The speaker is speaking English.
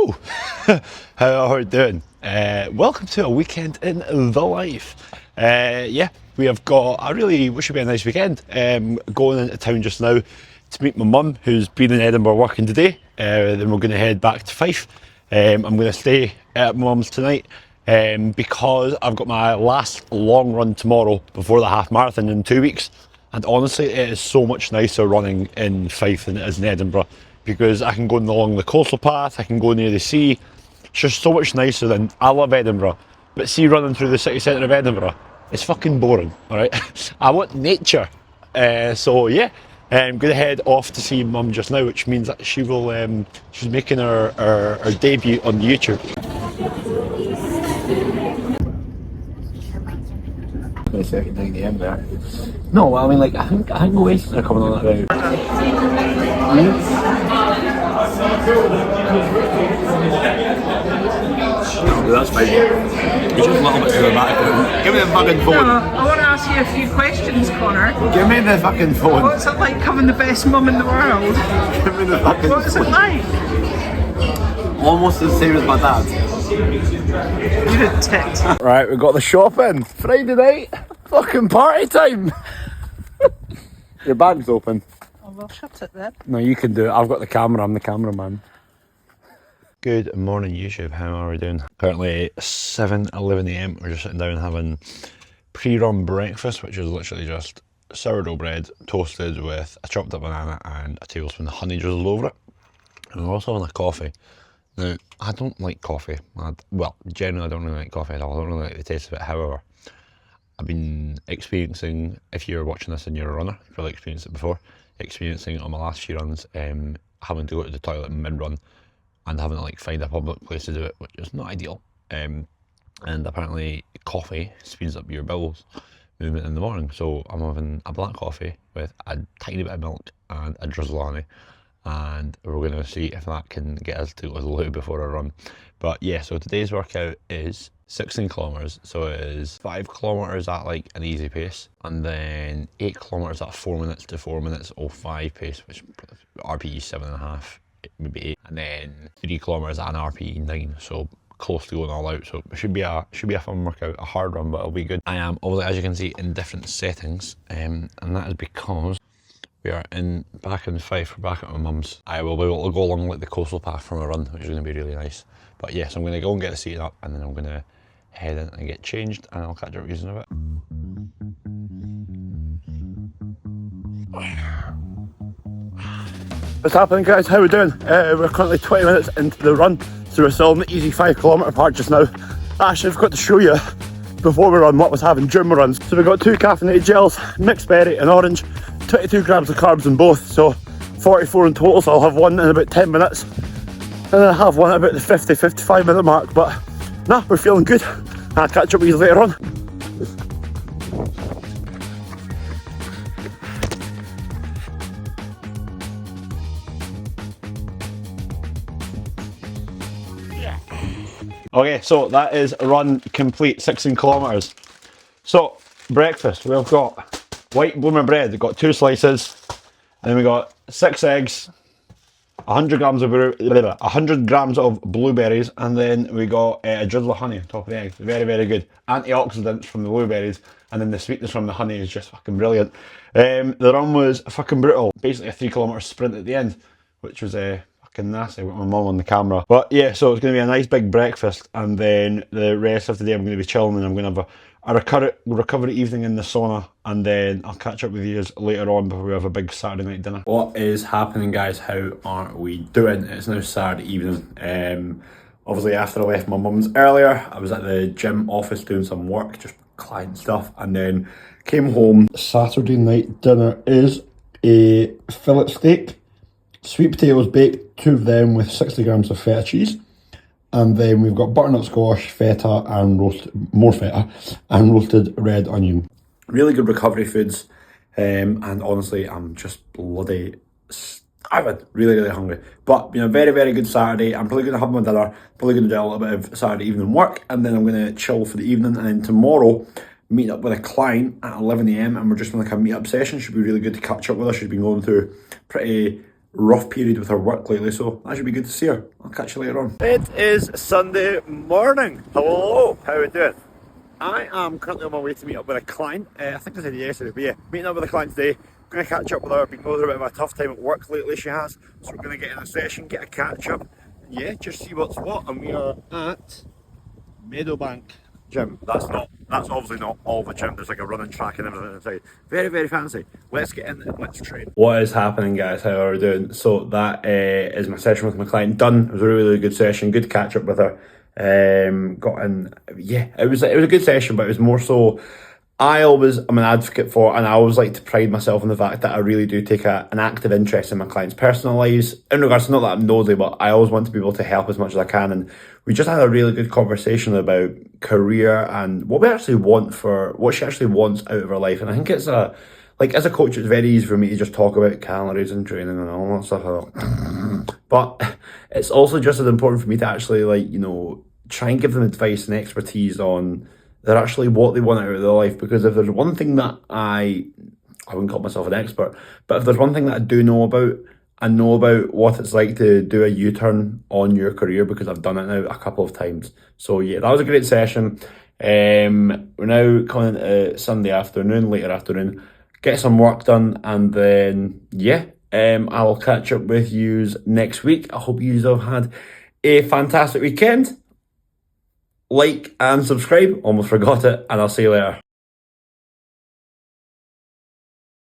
Hello! How are you doing? Welcome to a weekend in the life. Yeah, we have got a really, what should be a nice weekend. Going into town just now to meet my mum, who's been in Edinburgh working today. Then we're going to head back to Fife. I'm going to stay at my mum's tonight because I've got my last long run tomorrow before the half marathon in 2 weeks. And honestly, it is so much nicer running in Fife than it is in Edinburgh, because I can go along the coastal path, I can go near the sea. It's just so much nicer than, I love Edinburgh, but see, running through the city centre of Edinburgh, it's fucking boring, alright? I want nature. So yeah, I'm going to head off to see Mum just now, which means that she will, she's making her debut on YouTube. It's 9 AM there. No, I mean, like, I think Oasis are coming on that route. No, that's fine. You're just a little bit dramatic. Give me the fucking phone. No, I want to ask you a few questions, Connor. Give me the fucking phone. What's it like having the best mum in the world? Give me the fucking What is it like? Almost the same as my dad. You're a tit. Right, we've got the shopping. Friday night. Fucking party time. Your bag's open. Oh, well, shut it then. No, you can do it. I've got the camera. I'm the cameraman. Good morning, YouTube. How are we doing? Currently 7:11 AM. We're just sitting down having pre-run breakfast, which is literally just sourdough bread toasted with a chopped up banana and a tablespoon of honey drizzled over it. And we're also having a coffee. Now, I don't like coffee. Well, generally I don't really like coffee at all. I don't really like the taste of it. However, I've been experiencing, if you're watching this and you're a runner, you've probably experienced it before, experiencing it on my last few runs, having to go to the toilet mid-run and having to like find a public place to do it, which is not ideal. And apparently coffee speeds up your bowels movement in the morning. So I'm having a black coffee with a tiny bit of milk and a drizzle of honey. And we're going to see if that can get us to go to the loo before I run. But yeah, so today's workout is 16 kilometers, so it is 5 kilometers at like an easy pace, and then 8 kilometers at 4 minutes to 4 minutes 05 pace, which RPE 7.5, maybe 8, and then 3 kilometers at an RPE 9, so close to going all out. So it should be a fun workout, a hard run, but it'll be good. I am obviously, as you can see, in different settings, and that is because we are back in Fife. We're back at my mum's. I will be able to go along like the coastal path from a run, which is going to be really nice. But yes, I'm going to go and get the seating up, and then I'm going to head in and get changed, and I'll catch up with you in a bit. What's happening, guys? How are we doing? We're currently 20 minutes into the run, so we're still in the easy 5 kilometre part just now. Actually, I've got to show you before we run what was having during my runs. So we've got 2 caffeinated gels, mixed berry and orange, 22 grams of carbs in both, so 44 in total. So I'll have one in about 10 minutes, and then I'll have one at about the 50-55 minute mark. But nah, we're feeling good. I'll catch up with you later on. Okay, so that is a run complete, 16 kilometers. So breakfast, we've got white bloomer bread. We've got 2 slices, and then we got 6 eggs, 100 grams of blueberries, and then we got a drizzle of honey on top of the eggs. Very, very good. Antioxidants from the blueberries, and then the sweetness from the honey is just fucking brilliant. The run was fucking brutal. Basically a 3 kilometer sprint at the end, which was fucking nasty with my mum on the camera. But yeah, so it's going to be a nice big breakfast, and then the rest of the day I'm going to be chilling, and I'm going to have a recovery evening in the sauna, and then I'll catch up with you later on before we have a big Saturday night dinner. What is happening, guys? How are we doing? It's now Saturday evening. Obviously after I left my mum's earlier, I was at the gym office doing some work, just client stuff, and then came home. Saturday night dinner is a fillet steak, sweet potatoes baked, 2 of them with 60 grams of feta cheese. And then we've got butternut squash, feta, and more feta, and roasted red onion. Really good recovery foods, and honestly, I'm just bloody starving, really, really hungry. But been a very, very good Saturday. I'm probably going to have my dinner, probably going to do a little bit of Saturday evening work, and then I'm going to chill for the evening, and then tomorrow, meet up with a client at 11 AM, and we're just on like a meet-up session. Should be really good to catch up with her. She's been going through pretty rough period with her work lately, so that should be good to see her. I'll catch you later on. It is Sunday morning. Hello, how are we doing? I am currently on my way to meet up with a client. I think I said yesterday, but yeah, meeting up with a client today. Going to catch up with her. Been going through a bit of a tough time at work lately, she has. So we're going to get in a session, get a catch up, and yeah, just see what's what. And we are at Meadowbank Gym. That's obviously not all the gym. There's like a running track and everything inside. Very, very fancy. Let's get in and let's train. What is happening, guys? How are we doing? So that is my session with my client done. It was a really, really good session. Good catch up with her. Got in. Yeah, it was a good session, but it was more so. I'm an advocate for, and I always like to pride myself on the fact that I really do take an active interest in my clients' personal lives. In regards to, not that I'm nosy, but I always want to be able to help as much as I can. And we just had a really good conversation about career and what she actually wants out of her life. And I think it's as a coach, it's very easy for me to just talk about calories and training and all that stuff. But it's also just as important for me to actually try and give them advice and expertise on they're actually what they want out of their life. Because if there's one thing that I wouldn't call myself an expert, but if there's one thing that I do know about, I know about what it's like to do a U-turn on your career, because I've done it now a couple of times. So yeah, that was a great session. We're now coming to Sunday afternoon, later afternoon, get some work done, and then yeah, I'll catch up with you next week. I hope you have had a fantastic weekend. Like and subscribe, almost forgot it, and I'll see you later.